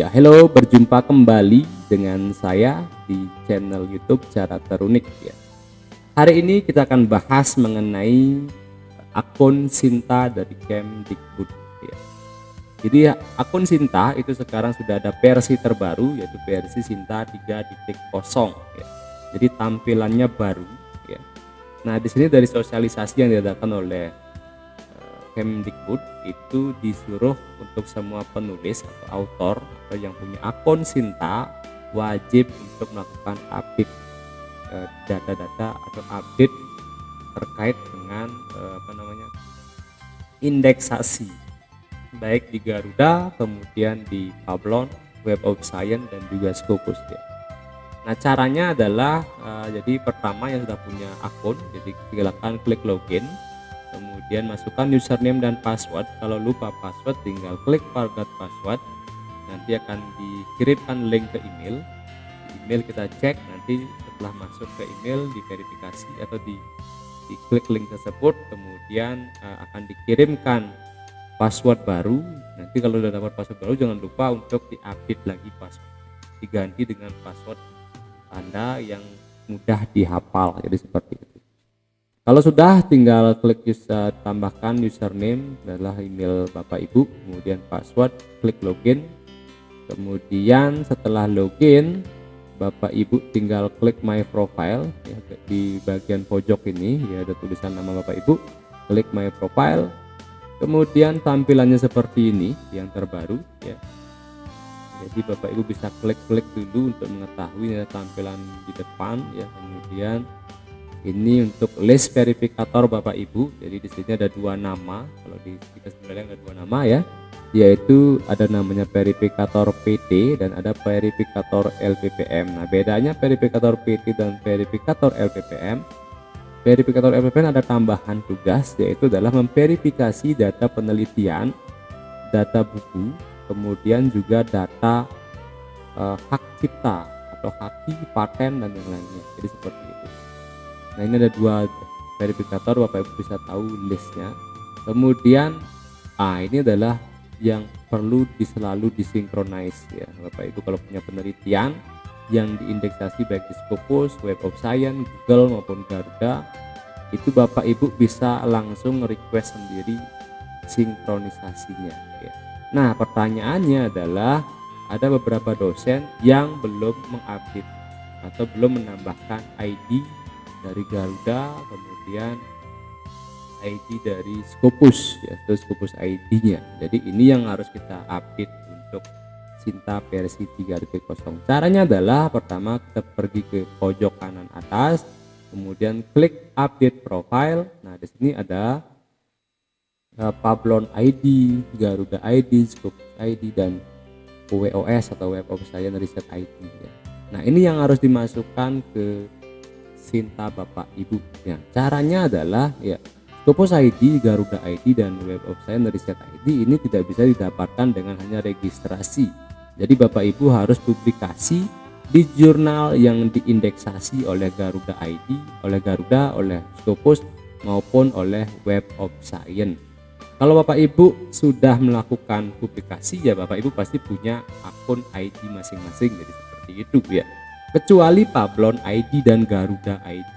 Halo, berjumpa kembali dengan saya di channel YouTube Cara Terunik ya. Hari ini kita akan bahas mengenai akun Sinta dari Kemdikbud ya. Jadi akun Sinta itu sekarang sudah ada versi terbaru, yaitu versi Sinta 3.0 ya. Jadi tampilannya baru ya. Nah, di sini dari sosialisasi yang diadakan oleh Kemdikbud itu disuruh untuk semua penulis atau autor atau yang punya akun Sinta wajib untuk melakukan update data-data atau update terkait dengan indeksasi baik di Garuda, kemudian di Pablon, Web of Science, dan juga Scopus ya. Nah, caranya adalah jadi pertama yang sudah punya akun, jadi silakan klik login, kemudian masukkan username dan password. Kalau lupa password tinggal klik forgot password, nanti akan dikirimkan link ke email. Di email kita cek, nanti setelah masuk ke email diverifikasi atau diklik link tersebut, kemudian akan dikirimkan password baru. Nanti kalau sudah dapat password baru, jangan lupa untuk diupdate lagi password, diganti dengan password Anda yang mudah dihafal, jadi seperti itu. Kalau sudah, tinggal klik tambahkan username adalah email Bapak Ibu, kemudian password, klik login. Kemudian setelah login, Bapak Ibu tinggal klik my profile ya, di bagian pojok ini ya ada tulisan nama Bapak Ibu, klik my profile. Kemudian tampilannya seperti ini yang terbaru ya. Jadi Bapak Ibu bisa klik-klik dulu untuk mengetahui ya, tampilan di depan ya. Kemudian ini untuk list verifikator Bapak Ibu. Jadi di sini ada dua nama. Kalau di kita sebenarnya ada dua nama ya, yaitu ada namanya verifikator PT dan ada verifikator LPPM. Nah, bedanya verifikator PT dan verifikator LPPM. Verifikator LPPM ada tambahan tugas, yaitu adalah memverifikasi data penelitian, data buku, kemudian juga data hak cipta atau haki, paten, dan yang lainnya. Jadi seperti itu. Nah, ini ada dua verifikator, Bapak Ibu bisa tahu listnya. Kemudian ini adalah yang perlu selalu disinkronize ya Bapak Ibu. Kalau punya penelitian yang diindeksasi baik di Scopus, Web of Science, Google maupun Garuda, itu Bapak Ibu bisa langsung request sendiri sinkronisasinya ya. Nah, pertanyaannya adalah ada beberapa dosen yang belum mengupdate atau belum menambahkan ID dari Garuda, kemudian ID dari Scopus ya, itu Scopus ID-nya. Jadi ini yang harus kita update untuk Sinta versi 3.0. Caranya adalah pertama kita pergi ke pojok kanan atas, kemudian klik update profile. Nah, di sini ada Pablon ID, Garuda ID, Scopus ID, dan WOS atau Web of Science Research ID ya. Nah, ini yang harus dimasukkan ke Sinta Bapak Ibu ya. Caranya adalah ya Scopus ID, Garuda ID, dan Web of Science Research ID ini tidak bisa didapatkan dengan hanya registrasi. Jadi Bapak Ibu harus publikasi di jurnal yang diindeksasi oleh Garuda ID, oleh Garuda, oleh Scopus maupun oleh Web of Science. Kalau Bapak Ibu sudah melakukan publikasi ya Bapak Ibu pasti punya akun ID masing-masing, jadi seperti itu ya. Kecuali Pablon ID dan Garuda ID.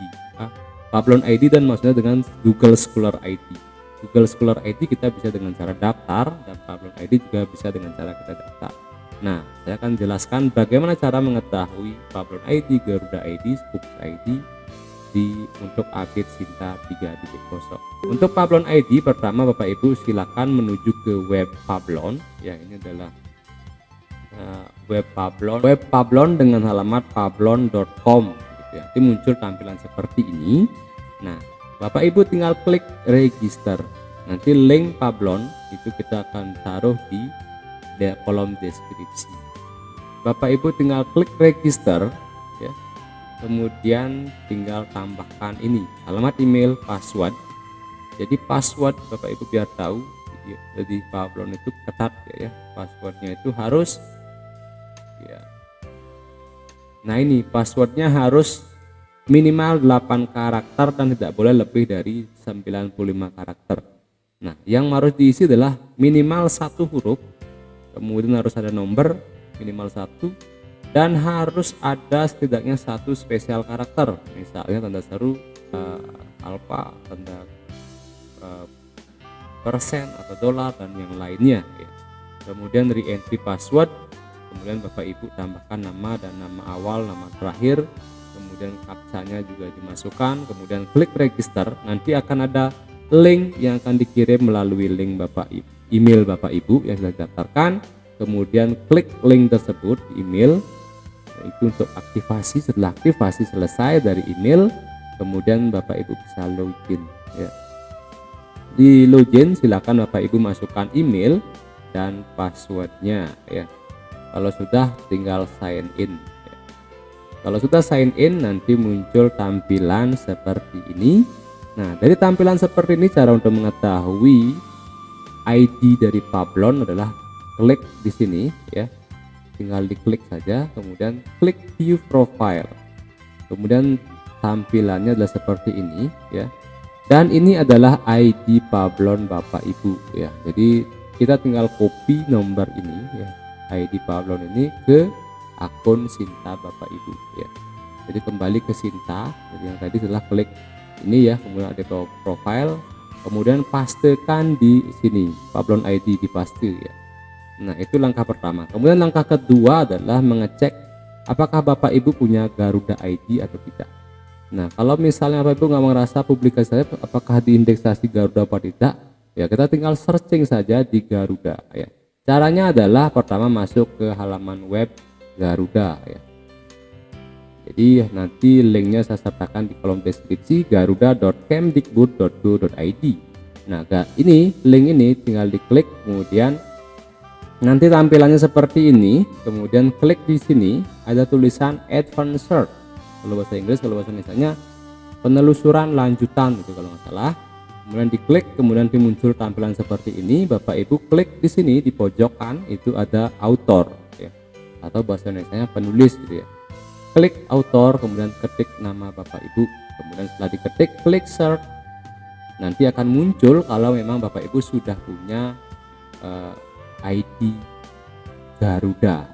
Pablon ID dan maksudnya dengan Google Scholar ID. Google Scholar ID kita bisa dengan cara daftar, dan Pablon ID juga bisa dengan cara kita daftar. Nah, saya akan jelaskan bagaimana cara mengetahui Pablon ID, Garuda ID, Scopus ID untuk update Sinta 3.0. Untuk Pablon ID pertama Bapak Ibu silakan menuju ke web Pablon ya, ini adalah web Pablon dengan alamat pablon.com gitu ya. Nanti muncul tampilan seperti ini. Nah, Bapak Ibu tinggal klik register. Nanti link Pablon itu kita akan taruh di kolom deskripsi. Bapak Ibu tinggal klik register ya. Kemudian tinggal tambahkan ini alamat email, password. Jadi password Bapak Ibu biar tahu di Pablon itu ketat ya, passwordnya itu harus ya. Nah, ini passwordnya harus minimal 8 karakter dan tidak boleh lebih dari 95 karakter. Nah, yang harus diisi adalah minimal 1 huruf, kemudian harus ada nomor, minimal 1, dan harus ada setidaknya 1 spesial karakter, misalnya tanda seru, alfa, tanda persen atau dolar dan yang lainnya ya. Kemudian re-entry password, kemudian Bapak Ibu tambahkan nama dan nama awal, nama terakhir, kemudian captcha-nya juga dimasukkan, kemudian klik register. Nanti akan ada link yang akan dikirim melalui link email Bapak Ibu yang sudah didaftarkan. Kemudian klik link tersebut di email, itu untuk aktivasi. Setelah aktivasi selesai dari email, kemudian Bapak Ibu bisa login ya. Di login silakan Bapak Ibu masukkan email dan passwordnya ya. Kalau sudah tinggal sign in ya. Kalau sudah sign in nanti muncul tampilan seperti ini. Nah, dari tampilan seperti ini cara untuk mengetahui ID dari Pablon adalah klik di sini ya. Tinggal diklik saja, kemudian klik view profile. Kemudian tampilannya adalah seperti ini ya. Dan ini adalah ID Pablon Bapak Ibu ya. Jadi kita tinggal copy nomor ini ya, ID Pablon ini ke akun Sinta Bapak Ibu ya. Jadi kembali ke Sinta, jadi yang tadi setelah klik ini ya, kemudian ada profile, kemudian pastekan di sini Pablon ID, dipaste ya. Nah, itu langkah pertama. Kemudian langkah kedua adalah mengecek apakah Bapak Ibu punya Garuda ID atau tidak. Nah, kalau misalnya Bapak Ibu nggak merasa publikasi saya apakah diindeksasi Garuda apa tidak, ya kita tinggal searching saja di Garuda ya. Caranya adalah pertama masuk ke halaman web Garuda ya. Jadi nanti linknya saya sertakan di kolom deskripsi, garuda.kemdikbud.go.id. Nah, ini link ini tinggal diklik, kemudian nanti tampilannya seperti ini. Kemudian klik di sini ada tulisan Advanced Search. Kalau bahasa Inggris, kalau bahasa Indonesianya penelusuran lanjutan itu kalau nggak salah. Kemudian diklik, kemudian muncul tampilan seperti ini. Bapak Ibu klik di sini di pojokan itu ada author ya, atau bahasa Indonesianya penulis gitu ya. Klik author, kemudian ketik nama Bapak Ibu, kemudian setelah diketik klik search. Nanti akan muncul kalau memang Bapak Ibu sudah punya ID Garuda.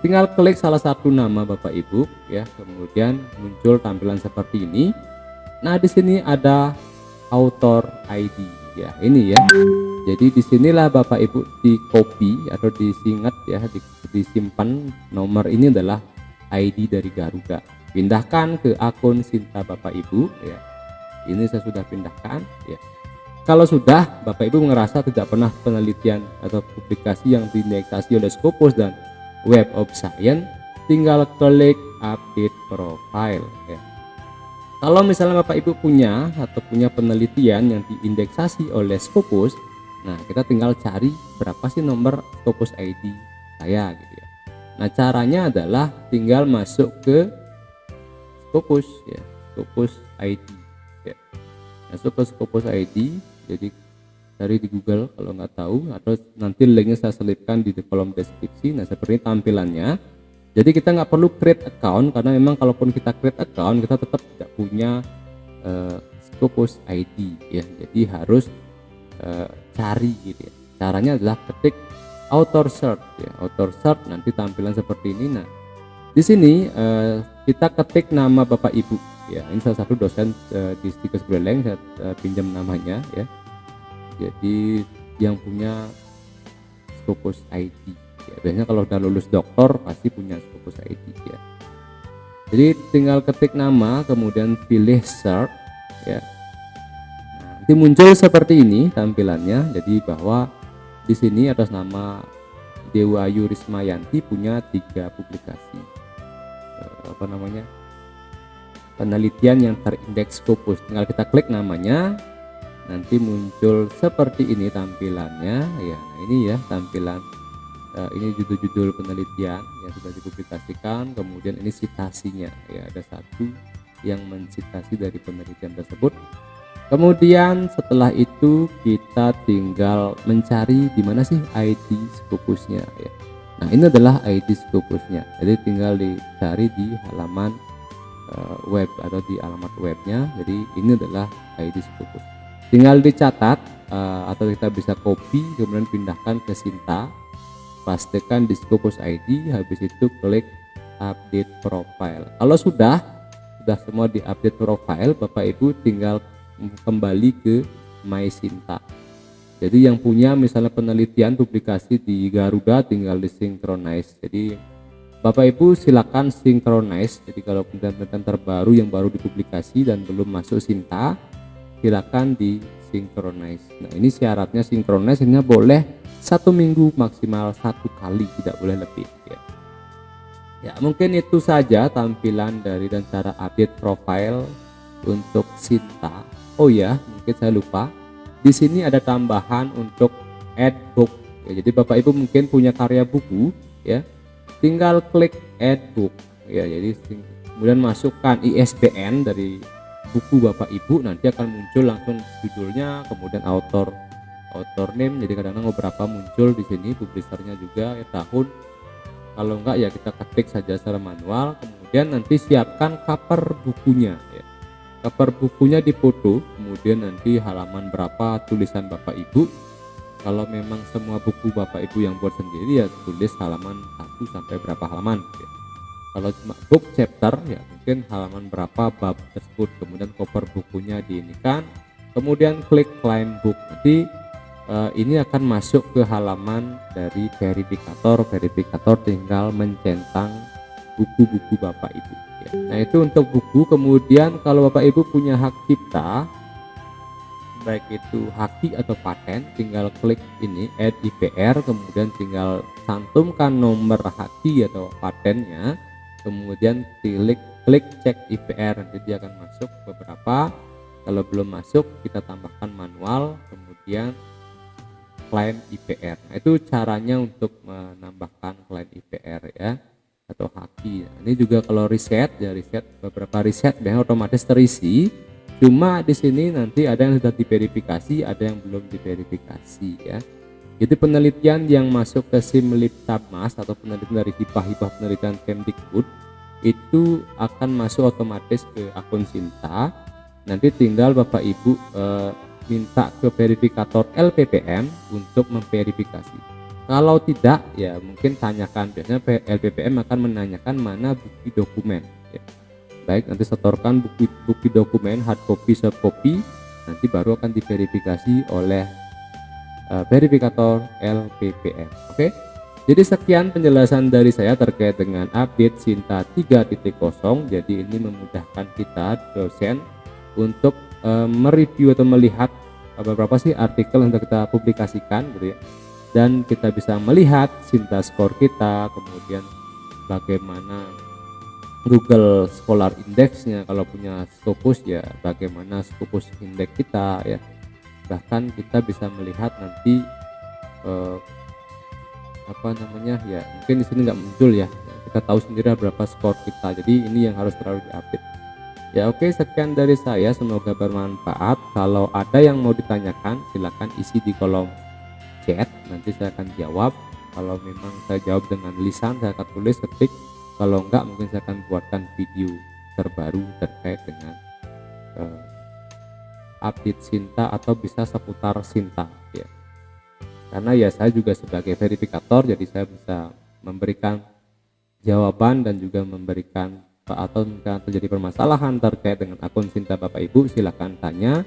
Tinggal klik salah satu nama Bapak Ibu ya, kemudian muncul tampilan seperti ini. Nah, di sini ada author ID ya, ini ya. Jadi disinilah Bapak Ibu di copy atau disingkat ya, disimpan nomor ini adalah ID dari Garuda. Pindahkan ke akun Sinta Bapak Ibu ya. Ini saya sudah pindahkan ya. Kalau sudah Bapak Ibu merasa tidak pernah penelitian atau publikasi yang diindeksasi oleh Scopus dan Web of Science, tinggal klik update profile ya. Kalau misalnya Bapak Ibu punya atau punya penelitian yang diindeksasi oleh Scopus, nah kita tinggal cari berapa sih nomor Scopus ID saya gitu ya. Nah, caranya adalah tinggal masuk ke Scopus ya, Scopus ID ya. Masuk ke Scopus ID, jadi cari di Google kalau nggak tahu, atau nanti linknya saya selipkan di kolom deskripsi. Nah, seperti tampilannya. Jadi kita nggak perlu create account, karena memang kalaupun kita create account kita tetap tidak punya Scopus ID ya. Jadi harus cari gitu ya. Caranya adalah ketik author search ya, author search, nanti tampilan seperti ini. Nah, di sini kita ketik nama Bapak Ibu ya. Ini salah satu dosen di Stikes Buleleng, saya pinjam namanya ya. Jadi yang punya Scopus ID ya. Biasanya kalau udah lulus doktor pasti punya Scopus ID ya. Jadi tinggal ketik nama, kemudian pilih search ya. Nah, nanti muncul seperti ini tampilannya. Jadi bahwa di sini atas nama Dewa Ayu Rismayanti punya 3 publikasi penelitian yang terindeks Scopus. Tinggal kita klik namanya, nanti muncul seperti ini tampilannya ya. Nah, ini ya tampilan ini judul-judul penelitian yang sudah dipublikasikan, kemudian ini citasinya ya, ada satu yang mencitasi dari penelitian tersebut. Kemudian setelah itu kita tinggal mencari di mana sih ID Scopusnya ya. Nah, ini adalah ID Scopusnya. Jadi tinggal dicari di halaman web atau di alamat webnya. Jadi ini adalah ID Scopus. Tinggal dicatat atau kita bisa copy kemudian pindahkan ke Sinta. pastikan di Scopus ID, habis itu klik update profile. Kalau sudah semua di update profile, Bapak Ibu tinggal kembali ke My Sinta. Jadi yang punya misalnya penelitian publikasi di Garuda tinggal di synchronize. Jadi Bapak Ibu silakan synchronize. Jadi kalau penelitian terbaru yang baru dipublikasi dan belum masuk Sinta, silakan di synchronize. Nah ini syaratnya synchronize hanya boleh 1 minggu maksimal 1 kali, tidak boleh lebih ya. Ya mungkin itu saja tampilan dari dan cara update profile untuk Sinta. Oh ya mungkin saya lupa, di sini ada tambahan untuk add book ya. Jadi Bapak Ibu mungkin punya karya buku ya, tinggal klik add book ya. Jadi kemudian masukkan ISBN dari buku Bapak Ibu, nanti akan muncul langsung judulnya, kemudian author name. Jadi kadang-kadang beberapa muncul di sini, publishernya juga ya, tahun. Kalau enggak ya kita ketik saja secara manual. Kemudian nanti siapkan cover bukunya ya. Cover bukunya dipoto, kemudian nanti halaman berapa tulisan Bapak Ibu. Kalau memang semua buku Bapak Ibu yang buat sendiri ya tulis halaman 1 sampai berapa halaman ya. Kalau cuma book chapter ya mungkin halaman berapa bab tersebut. Kemudian cover bukunya diinikan, kemudian klik claim book. Nanti ini akan masuk ke halaman dari verifikator tinggal mencentang buku-buku Bapak Ibu ya. Nah itu untuk buku. Kemudian kalau Bapak Ibu punya hak cipta, baik itu haki atau paten, tinggal klik ini add IPR, kemudian tinggal cantumkan nomor haki atau patennya, kemudian klik cek IPR, nanti dia akan masuk beberapa. Kalau belum masuk kita tambahkan manual, kemudian klaim IPR. Nah itu caranya untuk menambahkan klaim IPR ya, atau haki. Nah, ini juga kalau riset ya, beberapa riset biasanya otomatis terisi. Cuma di sini nanti ada yang sudah diverifikasi, ada yang belum diverifikasi ya. Jadi penelitian yang masuk ke Simliptabmas atau penelitian dari hibah penelitian Kemdikbud itu akan masuk otomatis ke akun Sinta. Nanti tinggal Bapak Ibu minta ke verifikator LPPM untuk memverifikasi. Kalau tidak ya mungkin tanyakan, biasanya LPPM akan menanyakan mana bukti dokumen ya. Baik, nanti setorkan bukti dokumen hard copy, soft copy, nanti baru akan diverifikasi oleh verifikator LPPM. Oke. Jadi sekian penjelasan dari saya terkait dengan update Sinta 3.0. Jadi ini memudahkan kita dosen untuk mereview atau melihat beberapa sih artikel yang kita publikasikan gitu ya. Dan kita bisa melihat Sinta skor kita, kemudian bagaimana Google Scholar Index-nya, kalau punya Scopus ya bagaimana Scopus Index kita ya. Bahkan kita bisa melihat nanti ya mungkin di sini nggak muncul ya, kita tahu sendiri berapa skor kita. Jadi ini yang harus terlalu diupdate ya. Oke, sekian dari saya, semoga bermanfaat. Kalau ada yang mau ditanyakan silakan isi di kolom chat, nanti saya akan jawab. Kalau memang saya jawab dengan lisan saya akan tulis ketik, kalau enggak mungkin saya akan buatkan video terbaru terkait dengan update Sinta atau bisa seputar Sinta ya. Karena ya saya juga sebagai verifikator, jadi saya bisa memberikan jawaban dan juga memberikan atau jika terjadi permasalahan terkait dengan akun Sinta Bapak Ibu, silakan tanya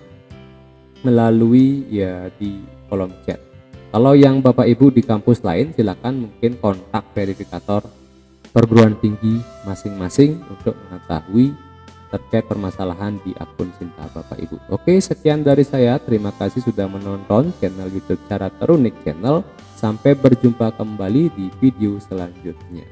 melalui ya di kolom chat. Kalau yang Bapak Ibu di kampus lain silakan mungkin kontak verifikator perguruan tinggi masing-masing untuk mengetahui terkait permasalahan di akun Sinta Bapak Ibu. Oke, sekian dari saya. Terima kasih sudah menonton channel YouTube Cara Terunik Channel. Sampai berjumpa kembali di video selanjutnya.